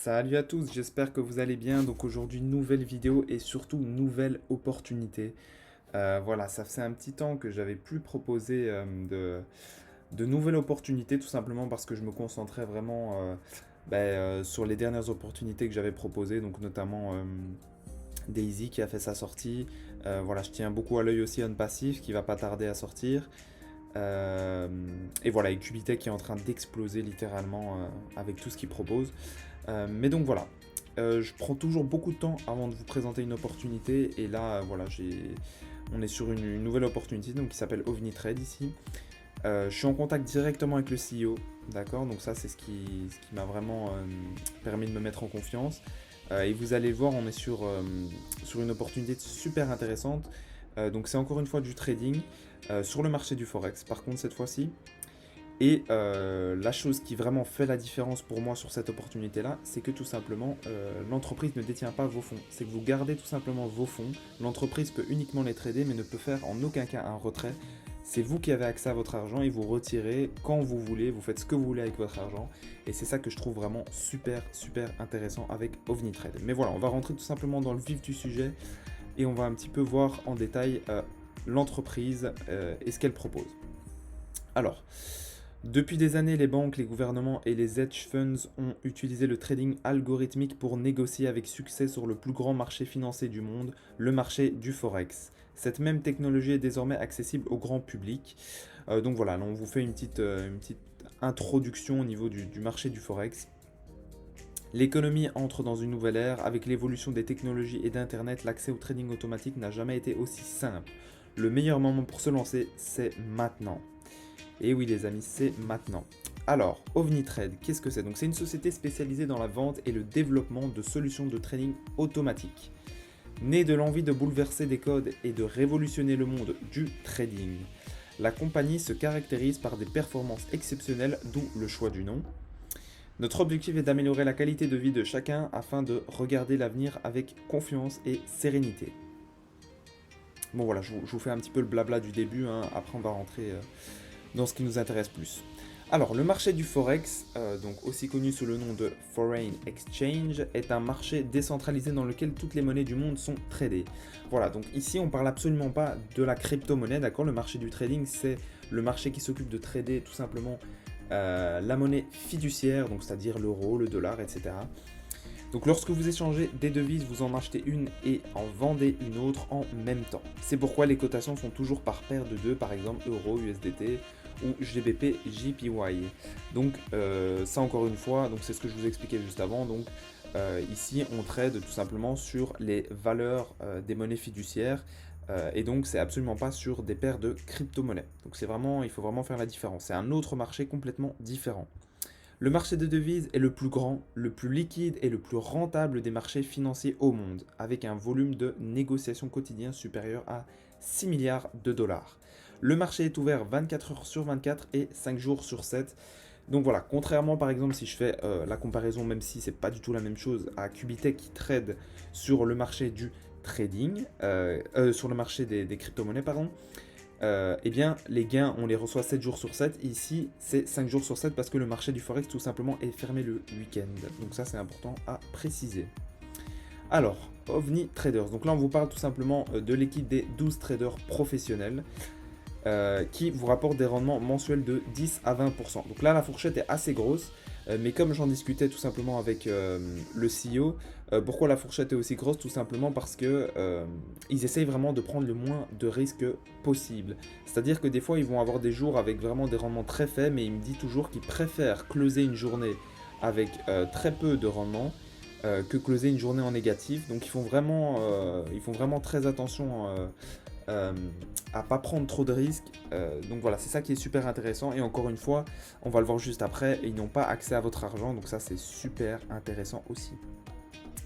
Salut à tous, j'espère que vous allez bien. Donc aujourd'hui, nouvelle vidéo et surtout nouvelle opportunité. Voilà, ça faisait un petit temps que j'avais plus proposé de nouvelles opportunités, tout simplement parce que je me concentrais vraiment sur les dernières opportunités que j'avais proposées, donc notamment Daisy qui a fait sa sortie. Voilà, je tiens beaucoup à l'œil aussi On Passif qui va pas tarder à sortir. Euh, et voilà, et Cubitech qui est en train d'exploser littéralement avec tout ce qu'il propose. Mais donc voilà, je prends toujours beaucoup de temps avant de vous présenter une opportunité. Et là, voilà, on est sur une nouvelle opportunité donc, qui s'appelle OVNITRADE ici. Je suis en contact directement avec le CEO, d'accord. Donc ça, c'est ce qui m'a vraiment permis de me mettre en confiance. Et vous allez voir, on est sur une opportunité super intéressante. Donc c'est encore une fois du trading sur le marché du Forex. Par contre, cette fois-ci, et la chose qui vraiment fait la différence pour moi sur cette opportunité-là, c'est que tout simplement, l'entreprise ne détient pas vos fonds. C'est que vous gardez tout simplement vos fonds. L'entreprise peut uniquement les trader, mais ne peut faire en aucun cas un retrait. C'est vous qui avez accès à votre argent et vous retirez quand vous voulez, vous faites ce que vous voulez avec votre argent. Et c'est ça que je trouve vraiment super, super intéressant avec OVNITRADE. Mais voilà, on va rentrer tout simplement dans le vif du sujet et on va un petit peu voir en détail l'entreprise et ce qu'elle propose. Alors, depuis des années, les banques, les gouvernements et les hedge funds ont utilisé le trading algorithmique pour négocier avec succès sur le plus grand marché financier du monde, le marché du Forex. Cette même technologie est désormais accessible au grand public. Donc voilà, là on vous fait une petite introduction au niveau du marché du Forex. L'économie entre dans une nouvelle ère. Avec l'évolution des technologies et d'Internet, l'accès au trading automatique n'a jamais été aussi simple. Le meilleur moment pour se lancer, c'est maintenant. Et oui les amis, c'est maintenant. Alors, OVNITRADE, qu'est-ce que c'est? Donc c'est une société spécialisée dans la vente et le développement de solutions de trading automatique. Née de l'envie de bouleverser des codes et de révolutionner le monde du trading, la compagnie se caractérise par des performances exceptionnelles, d'où le choix du nom. Notre objectif est d'améliorer la qualité de vie de chacun afin de regarder l'avenir avec confiance et sérénité. Bon voilà, je vous fais un petit peu le blabla du début, hein. Après on va rentrer dans ce qui nous intéresse plus. Alors, le marché du Forex, donc aussi connu sous le nom de Foreign Exchange, est un marché décentralisé dans lequel toutes les monnaies du monde sont tradées. Voilà, donc ici on parle absolument pas de la crypto-monnaie, d'accord. Le marché du trading, c'est le marché qui s'occupe de trader tout simplement la monnaie fiduciaire, donc c'est-à-dire l'euro, le dollar, etc. Donc lorsque vous échangez des devises, vous en achetez une et en vendez une autre en même temps. C'est pourquoi les cotations sont toujours par paire de deux, par exemple euro, USDT ou GBP, JPY. Donc ça encore une fois, donc c'est ce que je vous expliquais juste avant. Donc ici on trade tout simplement sur les valeurs des monnaies fiduciaires. Et donc c'est absolument pas sur des paires de crypto-monnaies. Donc c'est vraiment, il faut vraiment faire la différence. C'est un autre marché complètement différent. Le marché des devises est le plus grand, le plus liquide et le plus rentable des marchés financiers au monde, avec un volume de négociation quotidien supérieur à 6 milliards de dollars. Le marché est ouvert 24 heures sur 24 et 5 jours sur 7. Donc voilà, contrairement par exemple si je fais la comparaison, même si c'est pas du tout la même chose, à Cubitech qui trade sur le marché du trading, sur le marché des crypto-monnaies, pardon, eh bien, les gains, on les reçoit 7 jours sur 7. Ici, c'est 5 jours sur 7 parce que le marché du Forex, tout simplement, est fermé le week-end. Donc ça, c'est important à préciser. Alors, OVNI Traders. Donc là, on vous parle tout simplement de l'équipe des 12 traders professionnels qui vous rapportent des rendements mensuels de 10 à 20%. Donc là, la fourchette est assez grosse. Mais comme j'en discutais tout simplement avec le CEO, pourquoi la fourchette est aussi grosse? Tout simplement parce que ils essayent vraiment de prendre le moins de risques possible. C'est-à-dire que des fois, ils vont avoir des jours avec vraiment des rendements très faibles, mais il me dit toujours qu'ils préfèrent closer une journée avec très peu de rendement que closer une journée en négatif. Donc ils font vraiment très attention à pas prendre trop de risques. Donc voilà, c'est ça qui est super intéressant. Et encore une fois, on va le voir juste après, ils n'ont pas accès à votre argent, donc ça c'est super intéressant aussi.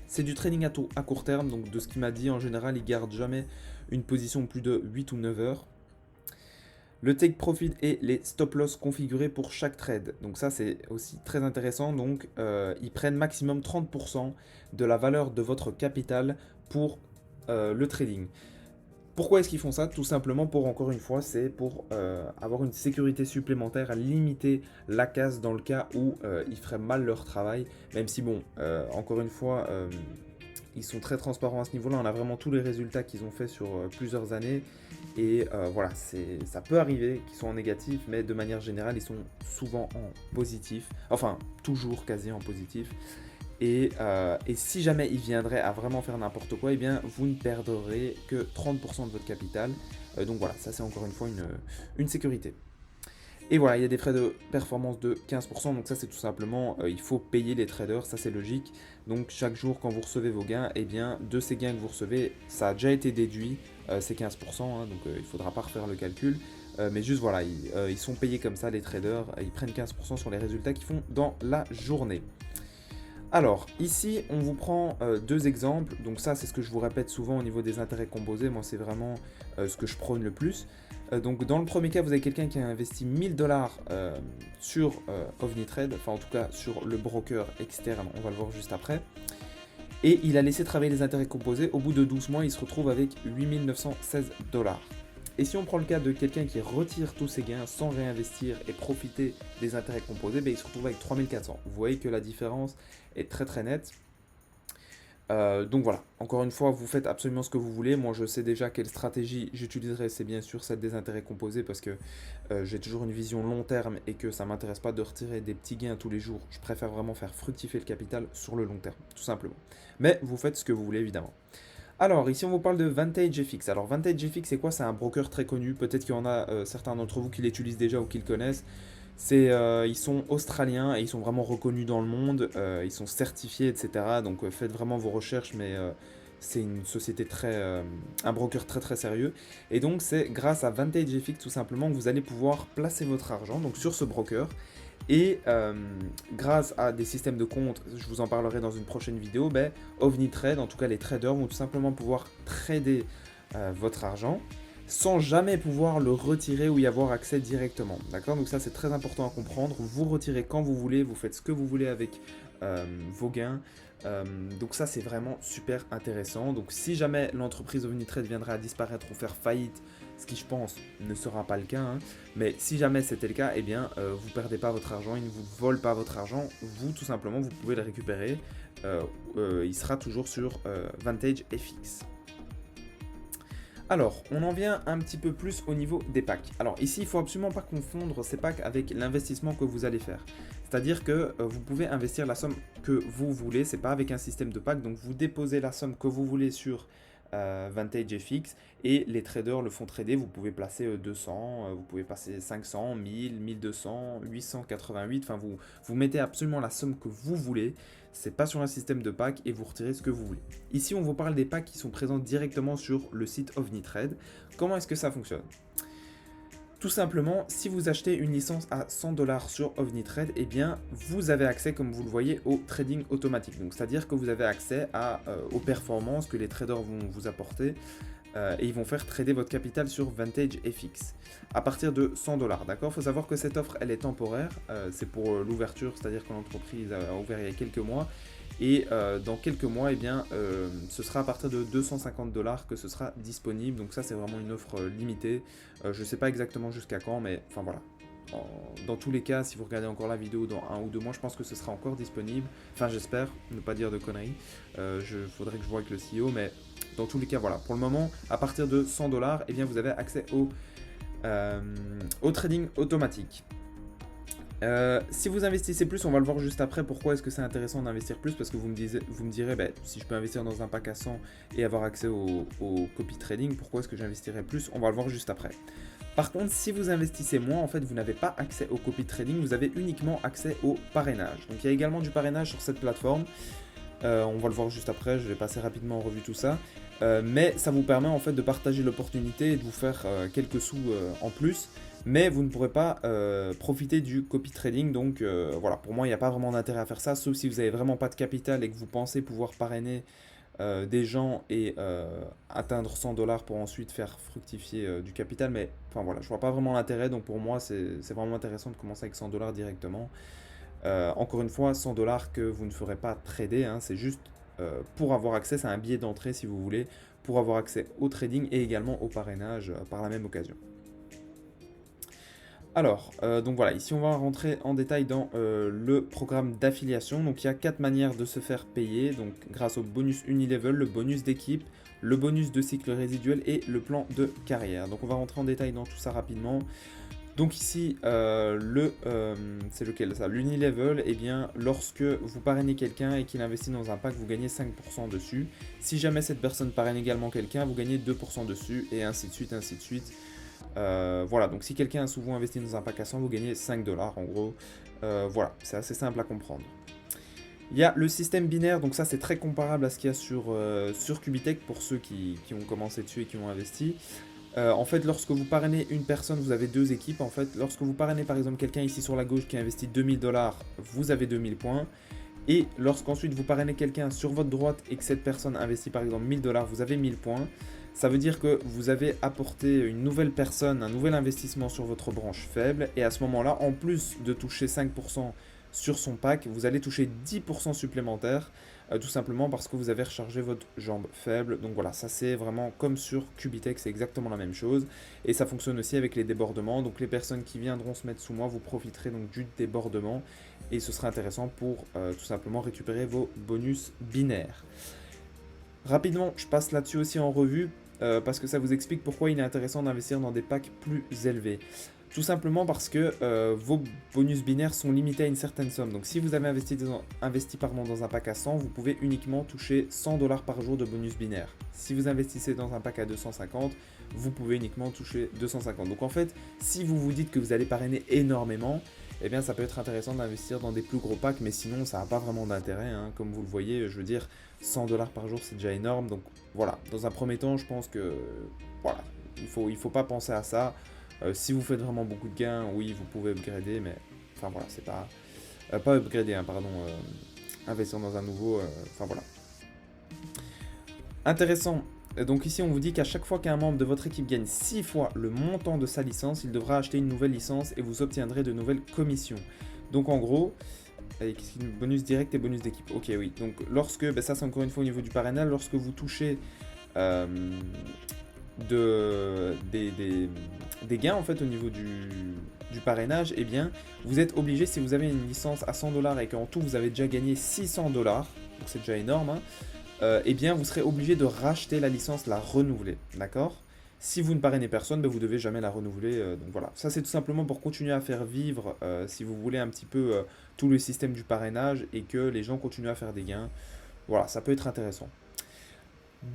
C'est du trading à court terme, donc de ce qu'il m'a dit, en général, ils gardent jamais une position plus de 8 ou 9 heures. Le take profit et les stop loss configurés pour chaque trade. Donc ça c'est aussi très intéressant. Donc ils prennent maximum 30% de la valeur de votre capital pour le trading. Pourquoi est-ce qu'ils font ça? Tout simplement pour, encore une fois, c'est pour avoir une sécurité supplémentaire, à limiter la casse dans le cas où ils feraient mal leur travail. Même si, bon, encore une fois, ils sont très transparents à ce niveau-là. On a vraiment tous les résultats qu'ils ont fait sur plusieurs années. Et voilà, ça peut arriver qu'ils soient en négatif, mais de manière générale, ils sont souvent en positif. Enfin, toujours quasi en positif. Et si jamais il viendrait à vraiment faire n'importe quoi, eh bien, vous ne perdrez que 30% de votre capital. Donc voilà, ça c'est encore une fois une sécurité. Et voilà, il y a des frais de performance de 15%, donc ça c'est tout simplement, il faut payer les traders, ça c'est logique. Donc chaque jour quand vous recevez vos gains, eh bien de ces gains que vous recevez, ça a déjà été déduit, c'est 15%, hein, donc il ne faudra pas refaire le calcul. Mais juste voilà, ils sont payés comme ça les traders, ils prennent 15% sur les résultats qu'ils font dans la journée. Alors, ici, on vous prend deux exemples. Donc ça, c'est ce que je vous répète souvent au niveau des intérêts composés. Moi, c'est vraiment ce que je prône le plus. Donc, dans le premier cas, vous avez quelqu'un qui a investi 1000 dollars sur OVNiTrade, enfin en tout cas sur le broker externe, on va le voir juste après. Et il a laissé travailler les intérêts composés. Au bout de 12 mois, il se retrouve avec 8916 dollars. Et si on prend le cas de quelqu'un qui retire tous ses gains sans réinvestir et profiter des intérêts composés, ben il se retrouve avec 3400. Vous voyez que la différence est très très nette. Donc voilà, encore une fois, vous faites absolument ce que vous voulez. Moi, je sais déjà quelle stratégie j'utiliserai. C'est bien sûr celle des intérêts composés parce que j'ai toujours une vision long terme et que ça ne m'intéresse pas de retirer des petits gains tous les jours. Je préfère vraiment faire fructifier le capital sur le long terme, tout simplement. Mais vous faites ce que vous voulez, évidemment. Alors, ici, on vous parle de Vantage FX. Alors, Vantage FX, c'est quoi? C'est un broker très connu. Peut-être qu'il y en a certains d'entre vous qui l'utilisent déjà ou qui le connaissent. Ils sont australiens et ils sont vraiment reconnus dans le monde. Ils sont certifiés, etc. Donc, faites vraiment vos recherches, mais c'est une société un broker très très sérieux. Et donc, c'est grâce à Vantage FX, tout simplement, que vous allez pouvoir placer votre argent donc, sur ce broker. Et grâce à des systèmes de compte, je vous en parlerai dans une prochaine vidéo, ben, OVNiTrade, en tout cas les traders, vont tout simplement pouvoir trader votre argent sans jamais pouvoir le retirer ou y avoir accès directement. D'accord? Donc ça c'est très important à comprendre. Vous retirez quand vous voulez, vous faites ce que vous voulez avec vos gains. Donc ça c'est vraiment super intéressant. Donc si jamais l'entreprise OVNiTrade viendrait à disparaître ou faire faillite, ce qui je pense ne sera pas le cas, hein, mais si jamais c'était le cas, eh bien vous ne perdez pas votre argent, ils ne vous volent pas votre argent, vous tout simplement vous pouvez le récupérer, il sera toujours sur Vantage FX. Alors, on en vient un petit peu plus au niveau des packs. Alors ici, il ne faut absolument pas confondre ces packs avec l'investissement que vous allez faire. C'est-à-dire que vous pouvez investir la somme que vous voulez, c'est pas avec un système de pack, donc vous déposez la somme que vous voulez sur Vantage FX et les traders le font trader. Vous pouvez placer 200, vous pouvez passer 500, 1000, 1200, 888, enfin vous mettez absolument la somme que vous voulez. C'est pas sur un système de pack et vous retirez ce que vous voulez. Ici, on vous parle des packs qui sont présents directement sur le site OVNiTrade. Comment est-ce que ça fonctionne? Tout simplement, si vous achetez une licence à 100 dollars sur OVNiTrade, eh bien, vous avez accès, comme vous le voyez, au trading automatique. Donc, c'est-à-dire que vous avez accès aux performances que les traders vont vous apporter et ils vont faire trader votre capital sur Vantage FX à partir de 100 dollars. D'accord? Il faut savoir que cette offre, elle est temporaire. C'est pour l'ouverture, c'est-à-dire que l'entreprise a ouvert il y a quelques mois. Et dans quelques mois, eh bien, ce sera à partir de 250 dollars que ce sera disponible. Donc ça, c'est vraiment une offre limitée. Je ne sais pas exactement jusqu'à quand, mais enfin voilà. Dans tous les cas, si vous regardez encore la vidéo dans 1 ou 2 mois, je pense que ce sera encore disponible. Enfin, j'espère, ne pas dire de conneries. Faudrait que je vois avec le CEO, mais dans tous les cas, voilà. Pour le moment, à partir de 100 dollars, eh bien, vous avez accès au trading automatique. Si vous investissez plus, on va le voir juste après, pourquoi est-ce que c'est intéressant d'investir plus, parce que vous me direz, bah, si je peux investir dans un pack à 100 et avoir accès au copy trading, pourquoi est-ce que j'investirais plus? On va le voir juste après. Par contre, si vous investissez moins, en fait, vous n'avez pas accès au copy trading, vous avez uniquement accès au parrainage. Donc il y a également du parrainage sur cette plateforme. On va le voir juste après, je vais passer rapidement en revue tout ça. Mais ça vous permet en fait de partager l'opportunité et de vous faire quelques sous en plus. Mais vous ne pourrez pas profiter du copy trading. Donc voilà, pour moi, il n'y a pas vraiment d'intérêt à faire ça, sauf si vous n'avez vraiment pas de capital et que vous pensez pouvoir parrainer des gens et atteindre 100 dollars pour ensuite faire fructifier du capital. Mais enfin voilà, je vois pas vraiment l'intérêt. Donc pour moi, c'est vraiment intéressant de commencer avec 100 dollars directement. Encore une fois, 100 dollars que vous ne ferez pas trader, hein, c'est juste pour avoir accès, c'est un billet d'entrée si vous voulez, pour avoir accès au trading et également au parrainage par la même occasion. Alors, donc voilà, ici on va rentrer en détail dans le programme d'affiliation. Donc il y a 4 manières de se faire payer, donc grâce au bonus Unilevel, le bonus d'équipe, le bonus de cycle résiduel et le plan de carrière. Donc on va rentrer en détail dans tout ça rapidement. Donc ici, c'est lequel ça? L'Unilevel, eh bien, lorsque vous parrainez quelqu'un et qu'il investit dans un pack, vous gagnez 5% dessus. Si jamais cette personne parraine également quelqu'un, vous gagnez 2% dessus, et ainsi de suite, ainsi de suite. Voilà, donc si quelqu'un a souvent investi dans un pack à 100, vous gagnez 5 $ en gros. Voilà, c'est assez simple à comprendre. Il y a le système binaire, donc ça c'est très comparable à ce qu'il y a sur Cubitech pour ceux qui ont commencé dessus et qui ont investi. En fait, lorsque vous parrainez une personne, vous avez deux équipes. En fait, lorsque vous parrainez par exemple quelqu'un ici sur la gauche qui investit 2000 $, vous avez 2000 points. Et lorsqu'ensuite vous parrainez quelqu'un sur votre droite et que cette personne investit par exemple 1000 $, vous avez 1000 points. Ça veut dire que vous avez apporté une nouvelle personne, un nouvel investissement sur votre branche faible. Et à ce moment-là, en plus de toucher 5% sur son pack, vous allez toucher 10% supplémentaires. Tout simplement parce que vous avez rechargé votre jambe faible. Donc voilà, ça c'est vraiment comme sur Cubitech, c'est exactement la même chose. Et ça fonctionne aussi avec les débordements. Donc les personnes qui viendront se mettre sous moi, vous profiterez donc du débordement. Et ce sera intéressant pour tout simplement récupérer vos bonus binaires. Rapidement, je passe là-dessus aussi en revue. Parce que ça vous explique pourquoi il est intéressant d'investir dans des packs plus élevés. Tout simplement parce que vos bonus binaires sont limités à une certaine somme. Donc si vous avez investi dans un pack à 100, vous pouvez uniquement toucher 100 $ par jour de bonus binaire. Si vous investissez dans un pack à 250, vous pouvez uniquement toucher 250. Donc en fait, si vous vous dites que vous allez parrainer énormément, eh bien ça peut être intéressant d'investir dans des plus gros packs, mais sinon ça n'a pas vraiment d'intérêt, hein. Comme vous le voyez, je veux dire, 100 $ par jour c'est déjà énorme. Donc voilà, dans un premier temps, je pense que voilà, il faut pas penser à ça. Si vous faites vraiment beaucoup de gains, oui, vous pouvez upgrader, mais enfin voilà, c'est pas upgrader, hein, pardon, investir dans un nouveau, enfin voilà. Intéressant. Donc ici, on vous dit qu'à chaque fois qu'un membre de votre équipe gagne 6 fois le montant de sa licence, il devra acheter une nouvelle licence et vous obtiendrez de nouvelles commissions. Donc en gros, bonus direct et bonus d'équipe. Ok, oui. Donc lorsque, ben ça c'est encore une fois au niveau du parrainage, lorsque vous touchez des gains en fait au niveau du parrainage, eh bien vous êtes obligé, si vous avez une licence à 100 $ et qu'en tout vous avez déjà gagné 600 $, donc c'est déjà énorme, hein, eh bien vous serez obligé de racheter la licence, la renouveler, d'accord? Si vous ne parrainez personne, ben, vous ne devez jamais la renouveler, donc voilà. Ça c'est tout simplement pour continuer à faire vivre, si vous voulez, un petit peu tout le système du parrainage et que les gens continuent à faire des gains. Voilà, ça peut être intéressant.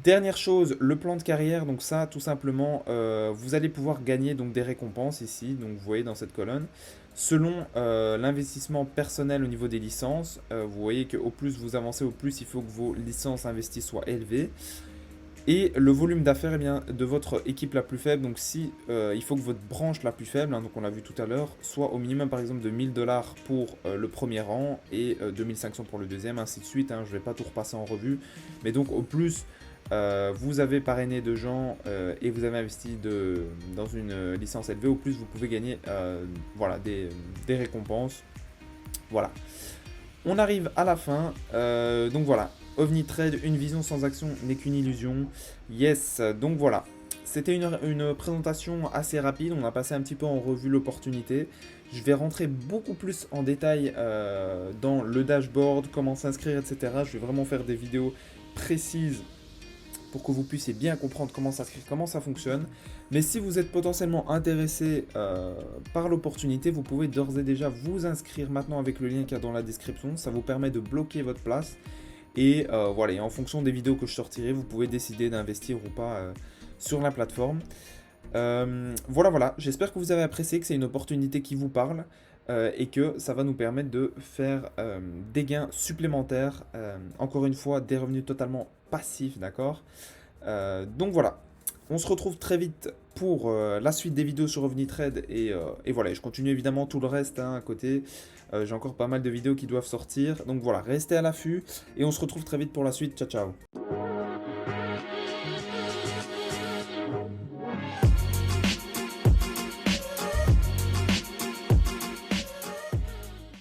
Dernière chose, le plan de carrière, donc ça tout simplement, vous allez pouvoir gagner donc des récompenses ici, donc vous voyez dans cette colonne, selon l'investissement personnel au niveau des licences. Vous voyez qu'au plus vous avancez, au plus il faut que vos licences investies soient élevées. Et le volume d'affaires, eh bien, de votre équipe la plus faible, donc si il faut que votre branche la plus faible, hein, donc on l'a vu tout à l'heure, soit au minimum par exemple de 1000 $ pour le premier rang et 2500 pour le deuxième, ainsi de suite, hein, je ne vais pas tout repasser en revue, mais donc au plus vous avez parrainé de gens et vous avez investi dans une licence élevée, au plus vous pouvez gagner voilà, des récompenses. Voilà. On arrive à la fin, donc voilà. OVNI Trade, une vision sans action n'est qu'une illusion. Yes, donc voilà. C'était une présentation assez rapide, on a passé un petit peu en revue l'opportunité. Je vais rentrer beaucoup plus en détail dans le dashboard, comment s'inscrire, etc. Je vais vraiment faire des vidéos précises pour que vous puissiez bien comprendre comment s'inscrire, comment ça fonctionne. Mais si vous êtes potentiellement intéressé par l'opportunité, vous pouvez d'ores et déjà vous inscrire maintenant avec le lien qu'il y a dans la description. Ça vous permet de bloquer votre place. Et voilà, et en fonction des vidéos que je sortirai, vous pouvez décider d'investir ou pas sur la plateforme. Voilà, j'espère que vous avez apprécié, que c'est une opportunité qui vous parle et que ça va nous permettre de faire des gains supplémentaires. Encore une fois, des revenus totalement passifs, d'accord? Donc voilà, on se retrouve très vite pour la suite des vidéos sur OVNI Trade et voilà, je continue évidemment tout le reste hein, à côté. J'ai encore pas mal de vidéos qui doivent sortir, donc voilà, restez à l'affût et on se retrouve très vite pour la suite. Ciao, ciao.